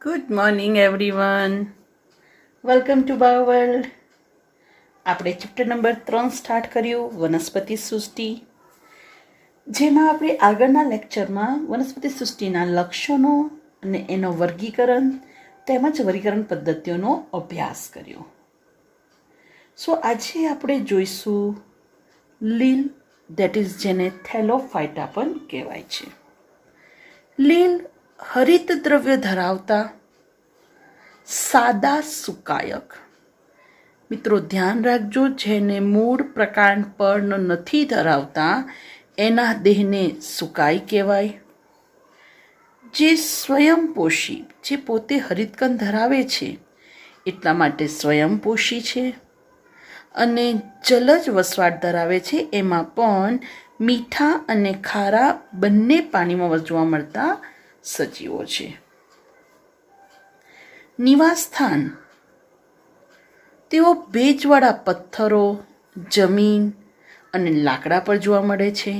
Good morning everyone. Welcome to bio world. આપણે chapter number 3 start કર્યું, વનસ્પતિ સૃષ્ટિ, જેમાં આપણે આગળના લેક્ચરમાં વનસ્પતિ સૃષ્ટિના લક્ષણો અને એનો વર્ગીકરણ તેમજ વર્ગીકરણ પદ્ધતિઓનો અભ્યાસ કર્યો. સો આજે આપણે જોઈશું લીલ, દેટ ઇઝ જેને થેલોફાઇટા પણ કહેવાય છે. લીલ હરિત દ્રવ્ય ધરાવતા સાદા સુકાયક. મિત્રો ધ્યાન રાખજો, જેને મૂળ પ્રકાંડ પર્ણ નથી ધરાવતા એના દેહને સુકાઈ કહેવાય. જે સ્વયંપોષી, જે પોતે હરિતકણ ધરાવે છે એટલા માટે સ્વયંપોષી છે, અને જલજ વસવાટ ધરાવે છે, એમાં પણ મીઠા અને ખારા બંને પાણીમાં જોવા મળતા સજીવો છે. નિવાસસ્થાન, તેઓ ભેજવાળા પથ્થરો, જમીન અને લાકડા પર જોવા મળે છે.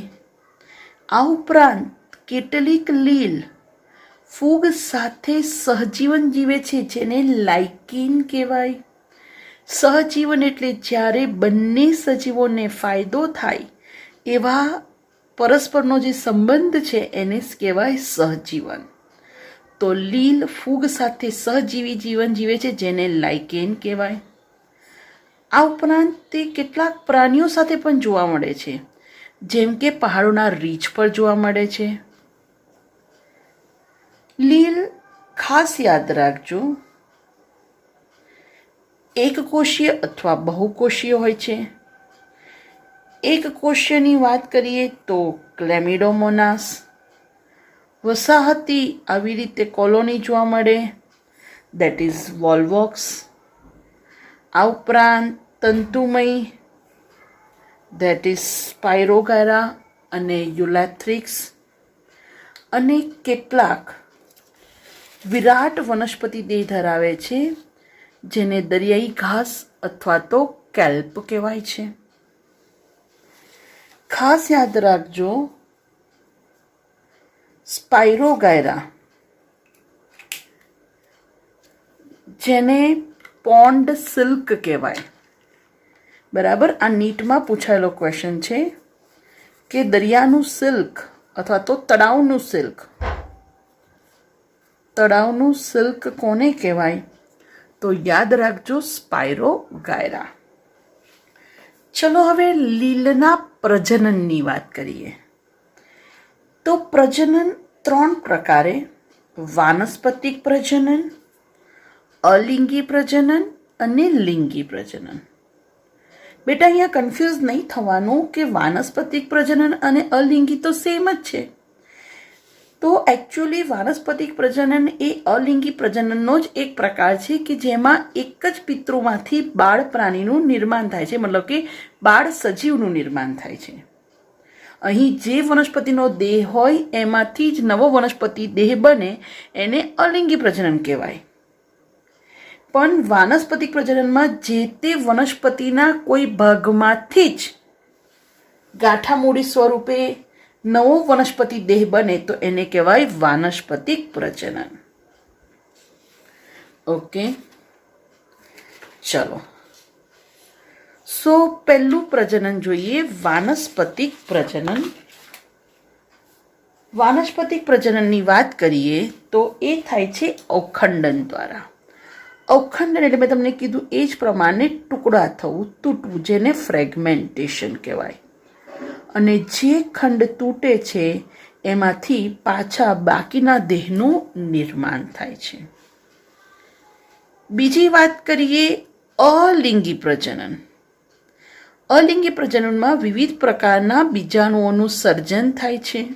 આ ઉપરાંત કેટલીક લીલ ફૂગ સાથે સહજીવન જીવે છે, જેને લાઇકીન કહેવાય. સહજીવન એટલે જ્યારે બંને સજીવોને ફાયદો થાય એવા પરસ્પરનો જે સંબંધ છે એને કહેવાય સહજીવન. તો લીલ ફૂગ સાથે સહજીવી જીવન જીવે છે, જેને લાઇકેન કહેવાય. આ ઉપરાંત તે કેટલાક પ્રાણીઓ સાથે પણ જોવા મળે છે, જેમ કે પહાડોના રીછ પર જોવા મળે છે. લીલ, ખાસ યાદ રાખજો, એકકોષીય અથવા બહુકોષીય હોય છે. એક કોષીયની વાત કરીએ તો ક્લેમિડોમોનાસ, વસાહતી આવી રીતે કોલોની જોવા મળે, દેટ ઇઝ વોલ્વોક્સ. આ ઉપરાંત તંતુમય, દેટ ઇઝ સ્પાયરોગાયરા અને યુલેથ્રિક્સ, અને કેટલાક વિરાટ વનસ્પતિ દેહ ધરાવે છે, જેને દરિયાઈ ઘાસ અથવા તો કેલ્પ કહેવાય છે. ખાસ યાદ રાખજો, સ્પાયરોગાયરા, જેને પોન્ડ સિલ્ક કહેવાય. બરાબર, આ નીટમાં પૂછાયેલો ક્વેશ્ચન છે કે દરિયાનું સિલ્ક અથવા તો તળાવનું સિલ્ક કોને કહેવાય? તો યાદ રાખજો, સ્પાયરોગાયરા. ચલો હવે લીલના પ્રજનનની વાત કરીએ. તો પ્રજનન 3 પ્રકારે: વાનસ્પતિક પ્રજનન, અલિંગી પ્રજનન અને લિંગી પ્રજનન. બેટા અહીંયા કન્ફ્યુઝ નહીં થવાનું કે વાનસ્પતિક પ્રજનન અને અલિંગી તો સેમ જ છે. તો એકચ્યુઅલી વાનસ્પતિક પ્રજનન એ અલિંગી પ્રજનનનો જ એક પ્રકાર છે કે જેમાં એક જ પિતૃમાંથી બાળ પ્રાણીનું નિર્માણ થાય છે, મતલબ કે બાળ સજીવનું નિર્માણ થાય છે. અહીં જે વનસ્પતિનો દેહ હોય એમાંથી જ નવો વનસ્પતિ દેહ બને, એને અલિંગી પ્રજનન કહેવાય. પણ વાનસ્પતિક પ્રજનનમાં જે તે વનસ્પતિના કોઈ ભાગમાંથી જ ગાંઠામૂળી સ્વરૂપે નવો વનસ્પતિ દેહ બને તો એને કહેવાય વાનસ્પતિક પ્રજનન. ઓકે, ચલો. સો પહેલું પ્રજનન જોઈએ, વાનસ્પતિક પ્રજનન. વાનસ્પતિક પ્રજનનની વાત કરીએ તો એ થાય છે અવખંડન દ્વારા. અવખંડન એટલે મેં તમને કીધું એ જ પ્રમાણે ટુકડા થવું, તૂટવું, જેને ફ્રેગમેન્ટેશન કહેવાય. અને જે ખંડ તૂટે છે એમાંથી પાછા બાકીના દેહનું નિર્માણ થાય છે. બીજી વાત કરીએ અલિંગી પ્રજનન. અલિંગી પ્રજનનમાં વિવિધ પ્રકારના બીજાણુઓનું સર્જન થાય છે.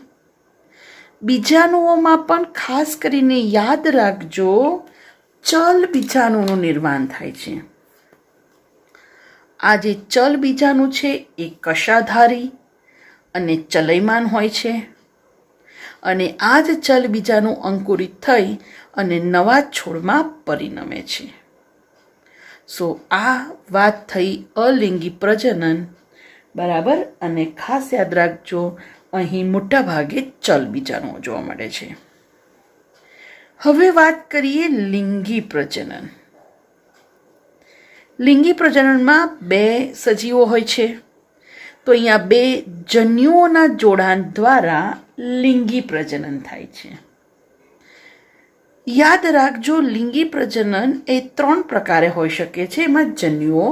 બીજાણુઓમાં પણ ખાસ કરીને યાદ રાખજો, ચલ બીજાણુનું નિર્માણ થાય છે. આ જે ચલ બીજાણુ છે એ કશાધારી અને ચલયમાન હોય છે, અને આ જ ચલ બીજાણુ અંકુરિત થઈ અને નવા છોડમાં પરિણમે છે. સો આ વાત થઈ અલિંગી પ્રજનન. બરાબર, અને ખાસ યાદ રાખજો, અહીં મોટા ભાગે ચલ બીજાણુઓ જોવા મળે છે. હવે વાત કરીએ લિંગી પ્રજનન. લિંગી પ્રજનનમાં બે સજીવો હોય છે. તો અહીંયા બે જન્યુઓના જોડાણ દ્વારા લિંગી પ્રજનન થાય છે. યાદ રાખજો, લિંગી પ્રજનન એ 3 પ્રકારે હોઈ શકે છે. એમાં જન્યુઓ,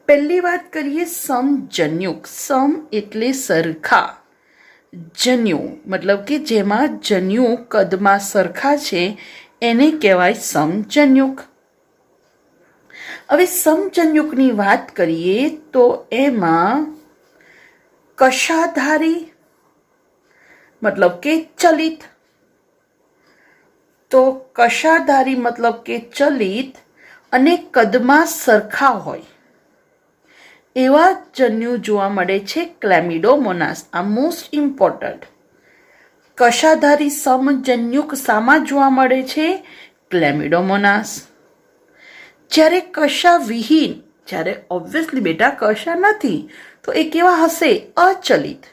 પહેલી વાત કરીએ સમજન્યુક. સમ એટલે સરખા, જન્યુ મતલબ કે જેમાં જન્યુ કદમાં સરખા છે એને કહેવાય સમજન્યુક. હવે સમજન્યુકની વાત કરીએ તો એમાં કશાધારી મતલબ કે ચલિત. તો કશાધારી મતલબ કે ચલિત અને કદમાં સરખા હોય એવા જન્યુ જોવા મળે છે ક્લેમિડોમોનાસ. આ મોસ્ટ ઇમ્પોર્ટન્ટ. કશાધારી સમજન્યુક શામાં જોવા મળે છે? ક્લેમિડોમોનાસ. જ્યારે કશા વિહીન, જ્યારે ઓબ્વિયસલી બેટા કશા નથી તો એ કેવા હશે? અચલિત.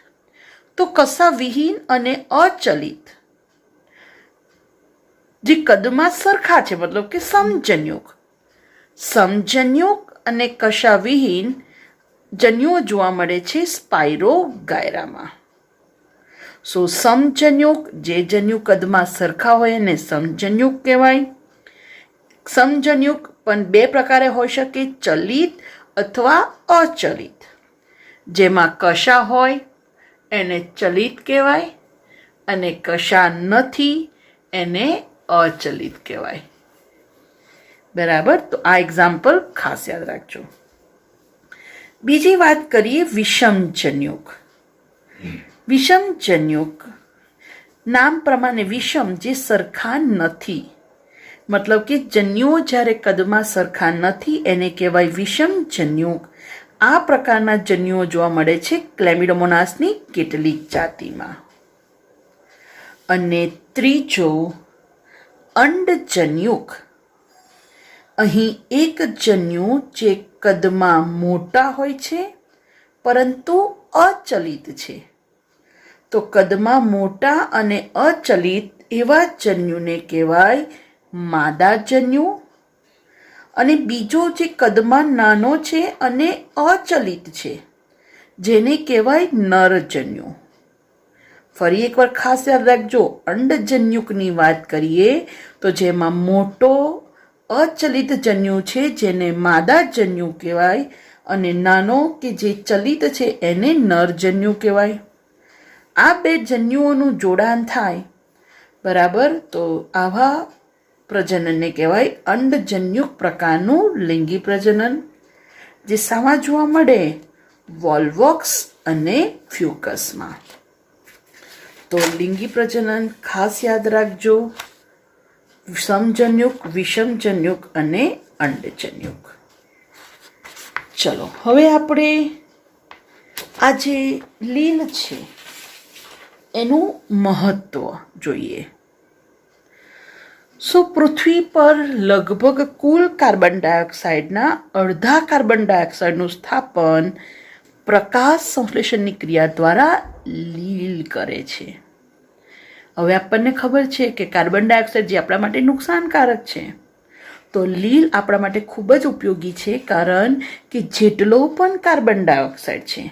તો કશા વિહીન અને અચલિત જે કદમાં સરખા છે મતલબ કે સમજન્યુક. સમજન્યુક અને કશા વિહીન જન્યુઓ જોવા મળે છે સ્પાઇરોગાયરામાં. સો સમજન્યુક, જે જન્યુ કદમાં સરખા હોય એને સમજન્યુક કહેવાય. સમજન્યુક પણ 2 પ્રકારે હોઈ શકે, ચલિત અથવા અચલિત. જેમાં કશા હોય એને ચલિત કહેવાય અને કશા નથી એને અચલિત કહેવાય. બરાબર, તો આ એક્ઝામ્પલ ખાસ યાદ રાખજો. બીજી વાત કરીએ વિષમજન્યુક. વિષમજન્યુક નામ પ્રમાણે વિષમ જે સરખા નથી, મતલબ કે જન્યુઓ જ્યારે કદમાં સરખા નથી એને કહેવાય વિષમજન્યુક. આ પ્રકારના જન્યુઓ જોવા મળે છે ક્લેમિડોમોનાસની કેટલીક જાતિમાં. અને ત્રીજો અંડજન્યુક. અહીં એક જન્યુ જે કદમાં મોટા હોય છે પરંતુ અચલિત છે. તો કદમાં મોટા અને અચલિત એવા જન્યુને કહેવાય માદાજન્યુ. અને બીજો જે કદમાં નાનો છે અને અચલિત છે જેને કહેવાય નરજન્યુ. ફરી એકવાર ખાસ યાદ રાખજો, અંડજન્યુકની વાત કરીએ તો જેમાં મોટો અચલિત જન્યુ છે જેને માદાજન્યુ કહેવાય અને નાનો કે જે ચલિત છે એને નરજન્યુ કહેવાય. આ 2 જન્યુઓનું જોડાણ થાય બરાબર, તો આવા પ્રજનનને કહેવાય અંડજન્યુક પ્રકારનું લિંગી પ્રજનન. જે શામાં જોવા મળે? વોલ્વોક્સ અને ફ્યુકસમાં. તો લિંગી પ્રજનન ખાસ યાદ રાખજો, સમજન્યુક, વિષમજન્યુક અને અંડજન્યુક. ચલો હવે આપણે આ જે લીલ છે એનું મહત્વ જોઈએ. સો પૃથ્વી પર લગભગ કુલ કાર્બન ડાયોક્સાઇડના અડધા કાર્બન ડાયોક્સાઇડનું સ્થાપન પ્રકાશ સંશ્લેષણની ક્રિયા દ્વારા લીલ કરે છે. હવે આપણને ખબર છે કે કાર્બન ડાયોક્સાઇડ જે આપણા માટે નુકસાનકારક છે, તો લીલ આપણા માટે ખૂબ જ ઉપયોગી છે. કારણ કે જેટલો પણ કાર્બન ડાયોક્સાઇડ છે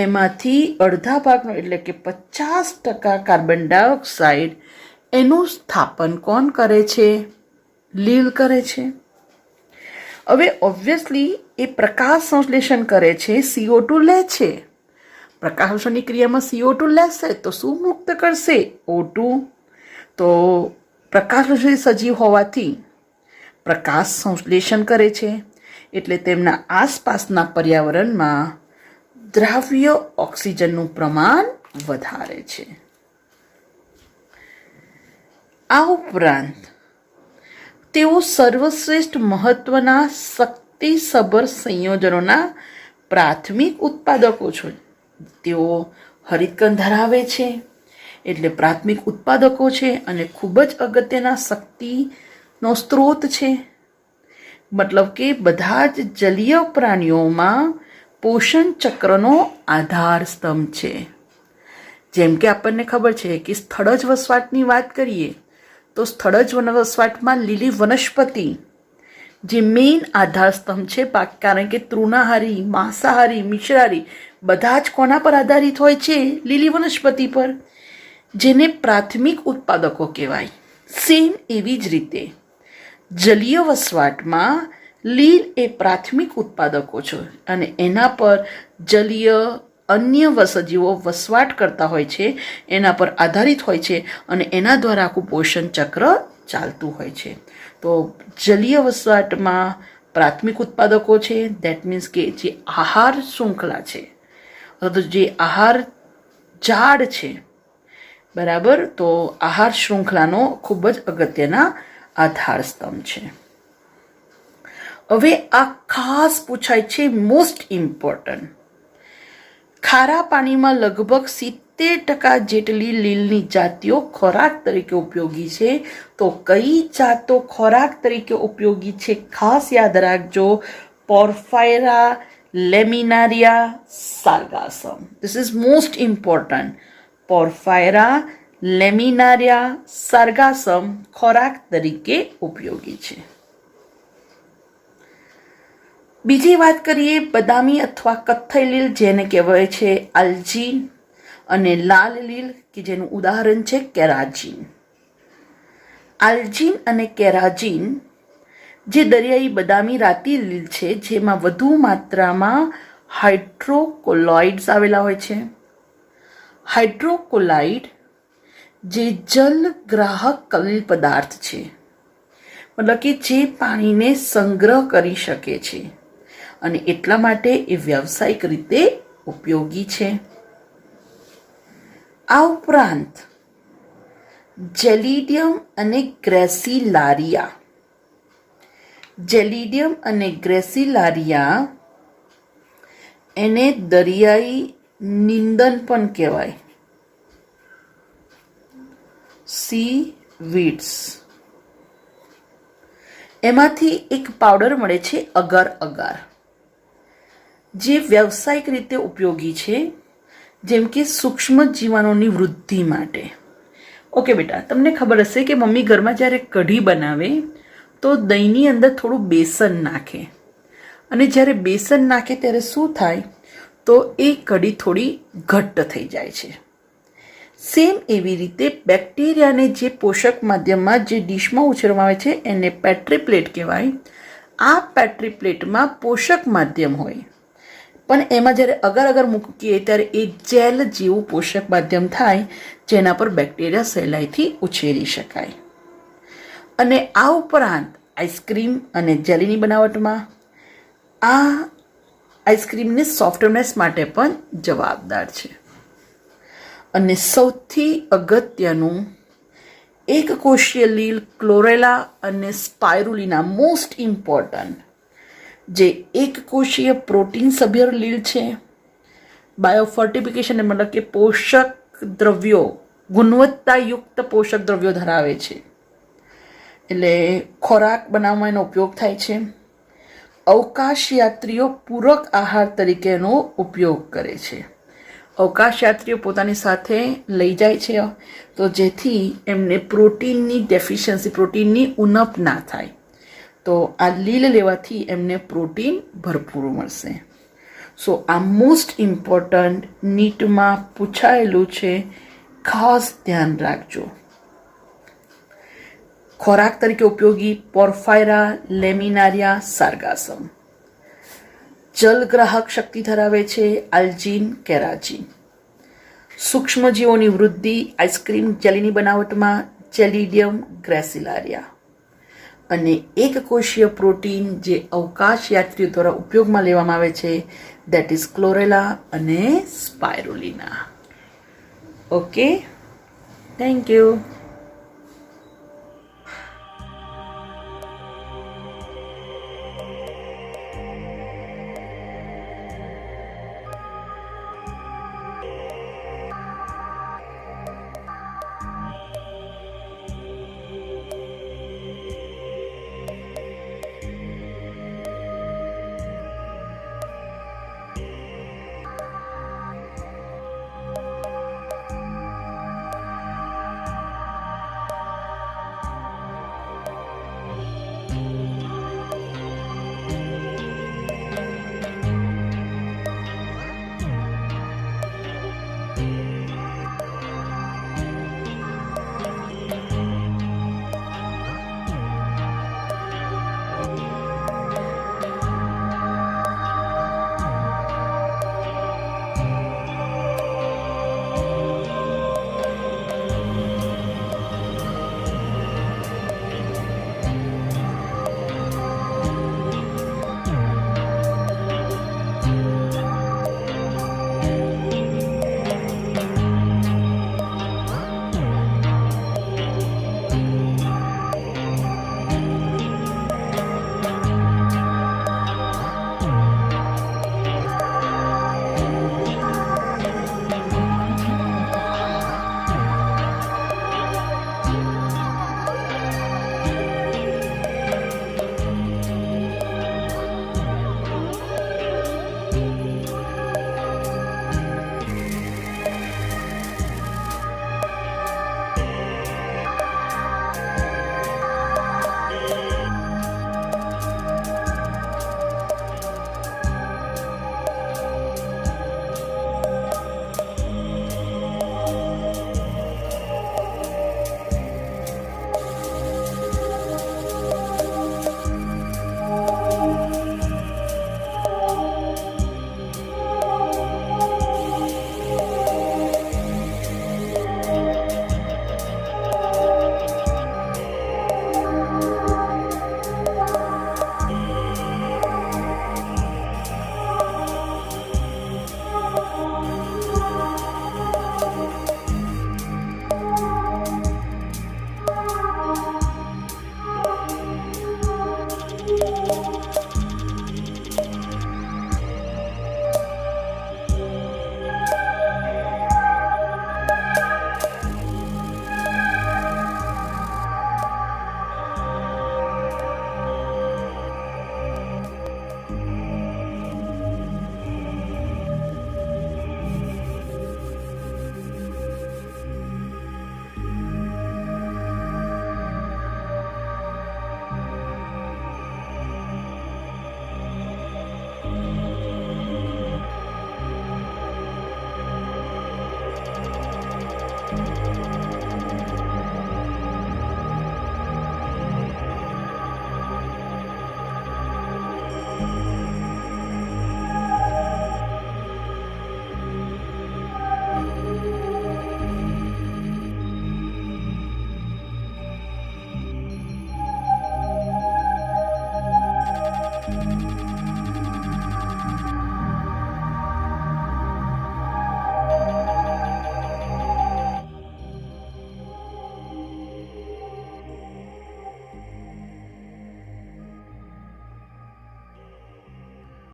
એમાંથી અડધા ભાગનો એટલે કે 50% કાર્બન ડાયોક્સાઇડ એનું સ્થાપન કોણ કરે છે? લીલ કરે છે. હવે ઓબ્વિયસલી એ પ્રકાશ સંશ્લેષણ કરે છે, CO2 લે છે. પ્રકાશ સંશ્લેષણની ક્રિયામાં CO2 લેશે તો શું મુક્ત કરશે? O2. તો પ્રકાશ સજીવ હોવાથી પ્રકાશ સંશ્લેષણ કરે છે એટલે તેમના આસપાસના પર્યાવરણમાં દ્રાવ્ય ઓક્સિજનનું પ્રમાણ વધારે છે. આ ઉપરાંત તેઓ સર્વશ્રેષ્ઠ મહત્વના શક્તિસભર સંયોજનોના પ્રાથમિક ઉત્પાદકો છે. તેઓ હરિતકણ ધરાવે છે એટલે પ્રાથમિક ઉત્પાદકો છે અને ખૂબ જ અગત્યના શક્તિનો સ્ત્રોત છે. મતલબ કે બધા જ જલીય પ્રાણીઓમાં પોષણ ચક્રનો આધાર સ્તંભ છે. જેમ કે આપણને ખબર છે કે સ્થળ જ વસવાટની વાત કરીએ તો સ્થળજ વસવાટમાં લીલી વનસ્પતિ જે મેઇન આધાર સ્તંભ છે, કારણ કે તૃણાહારી, માંસાહારી, મિશ્રાહારી બધા જ કોના પર આધારિત હોય છે? લીલી વનસ્પતિ પર, જેને પ્રાથમિક ઉત્પાદકો કહેવાય. સેમ એવી જ રીતે જલીય વસવાટમાં લીલ એ પ્રાથમિક ઉત્પાદકો છે અને એના પર જલીય અન્ય સજીવો વસવાટ કરતા હોય છે, એના પર આધારિત હોય છે અને એના દ્વારા આખું પોષણ ચક્ર ચાલતું હોય છે. તો જલીય વસવાટમાં પ્રાથમિક ઉત્પાદકો છે, દેટ મીન્સ કે જે આહાર શૃંખલા છે અથવા તો જે આહાર ઝાડ છે, બરાબર, તો આહાર શૃંખલાનો ખૂબ જ અગત્યના આધાર સ્તંભ છે. હવે આ ખાસ પૂછાય છે, મોસ્ટ ઇમ્પોર્ટન્ટ. ખારા પાણીમાં લગભગ 70% જેટલી લીલની જાતિઓ ખોરાક તરીકે ઉપયોગી છે. તો કઈ જાતો ખોરાક તરીકે ઉપયોગી છે? ખાસ યાદ રાખજો, Porphyra Laminaria Sargassum. This is most important. Porphyra Laminaria Sargassum ખોરાક તરીકે ઉપયોગી છે. બીજી વાત કરીએ, બદામી અથવા કથ્થઈ લીલ, જેને કહેવાય છે આલ્જીન, અને લાલ લીલ કે જેનું ઉદાહરણ છે કેરાજીન. આલ્જીન અને કેરાજીન જે દરિયાઈ બદામી રાતી લીલ છે, જેમાં વધુ માત્રામાં હાઇડ્રોકોલોઇડ્સ આવેલા હોય છે. હાઇડ્રોકોલાઇડ જે જલગ્રાહક કલિલ પદાર્થ છે, મતલબ કે જે પાણીને સંગ્રહ કરી શકે છે અને એટલા માટે એ વ્યવસાયિક રીતે ઉપયોગી છે. આ ઉપરાંત જેલિડિયમ અને ગ્રેસિલારિયા, જેલિડિયમ અને ગ્રેસિલારિયા એને દરિયાઈ નિંદન પણ કહેવાય, સી વીડ્સ. એમાંથી એક પાવડર મળે છે અગર અગાર, જે વ્યવસાયિક રીતે ઉપયોગી છે, જેમ કે સૂક્ષ્મ જીવાણુની વૃદ્ધિ માટે. ઓકે બેટા, તમને ખબર હશે કે મમ્મી ઘરમાં જ્યારે કઢી બનાવે તો દહીંની અંદર થોડું બેસન નાખે, અને જ્યારે બેસન નાખે ત્યારે શું થાય? તો એ કઢી થોડી ઘટ્ટ થઈ જાય છે. સેમ એવી રીતે બેક્ટેરિયાને જે પોષક માધ્યમમાં જે ડીશમાં ઉછેરવામાં આવે છે એને પેટ્રી પ્લેટ કહેવાય. આ પેટ્રી પ્લેટમાં પોષક માધ્યમ હોય, પણ એમાં જ્યારે અગર અગર મૂકીએ ત્યારે એ જેલ જેવું પોષક માધ્યમ થાય, જેના પર બેક્ટેરિયા સહેલાઈથી ઉછેરી શકાય. અને આ ઉપરાંત આઈસ્ક્રીમ અને જેલીની બનાવટમાં આ આઈસ્ક્રીમની સોફ્ટનેસ માટે પણ જવાબદાર છે. અને સૌથી અગત્યનું એક કોષીય લીલ ક્લોરેલા અને સ્પાયરુલિના, મોસ્ટ ઇમ્પોર્ટન્ટ, જે એક કોષીય પ્રોટીન સભ્ય લીલ છે. બાયોફોર્ટિફિકેશન મતલબ કે પોષક દ્રવ્યો, ગુણવત્તાયુક્ત પોષક દ્રવ્યો ધરાવે છે, એટલે ખોરાક બનાવવામાં એનો ઉપયોગ થાય છે. અવકાશયાત્રીઓ પૂરક આહાર તરીકે એનો ઉપયોગ કરે છે. અવકાશયાત્રીઓ પોતાની સાથે લઈ જાય છે તો જેથી એમને પ્રોટીનની ડેફિશિયન્સી, પ્રોટીનની ઉણપ ના થાય. તો આ લીલ લેવાથી એમને પ્રોટીન ભરપૂર મળશે. સો આ મોસ્ટ ઇમ્પોર્ટન્ટ નીટમાં પૂછાયેલું છે, ખાસ ધ્યાન રાખજો. ખોરાક તરીકે ઉપયોગી પોર્ફાયરા લેમિનારિયા સાર્ગાસમ. જલગ્રાહક શક્તિ ધરાવે છે આલ્જીન, કેરાજીન. સૂક્ષ્મજીવોની વૃદ્ધિ આઈસ્ક્રીમ જેલીની બનાવટમાં જેલિડિયમ, ગ્રેસિલારિયા. અને એક કોષીય પ્રોટીન જે અવકાશયાત્રીઓ દ્વારા ઉપયોગમાં લેવામાં આવે છે, દેટ ઇઝ ક્લોરેલા અને સ્પાયરુલિના. Okay, thank you.